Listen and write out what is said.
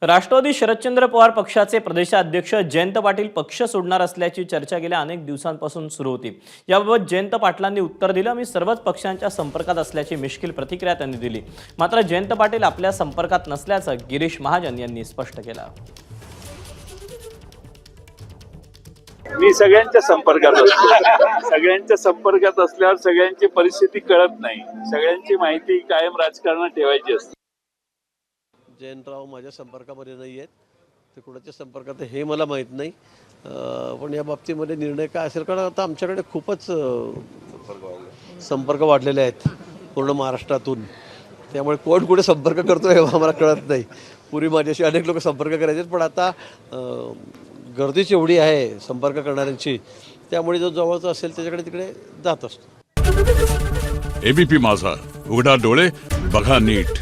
राष्ट्रवादी शरदचंद्र पवार पक्षाचे प्रदेशाध्यक्ष जयंत पाटील पक्ष सोडणार असल्याची चर्चा गेल्या अनेक दिवसांपासून सुरू होती। याबाबत जयंत पाटलांनी उत्तर दिलं, मी सर्वच पक्षांच्या संपर्कात असल्याची मिश्किल प्रतिक्रिया त्यांनी दिली। मात्र जयंत पाटील आपल्या संपर्कात नसल्याचं गिरीश महाजन यांनी स्पष्ट केलं। मी सगळ्यांच्या संपर्कात असतो। सगळ्यांच्या संपर्कात असल्यावर सगळ्यांची परिस्थिती कळत नाही, सगळ्यांची माहिती कायम राजकारणात ठेवायची असते। जयंतराव माझ्या संपर्कामध्ये नाही आहेत, ते कुणाच्या संपर्कात हे मला माहीत नाही, पण या बाबतीमध्ये निर्णय काय असेल, कारण आता आमच्याकडे खूपच संपर्क वाढलेले आहेत पूर्ण महाराष्ट्रातून, त्यामुळे कोण कुठे संपर्क करतो हे आम्हाला कळत नाही। पूर्वी माझ्याशी अनेक लोक संपर्क करायचे, पण आता गर्दीच एवढी आहे संपर्क करणाऱ्यांची, त्यामुळे जो जवळचा असेल त्याच्याकडे तिकडे जात असतो। एबीपी माझा, उघडा डोळे बघा नीट।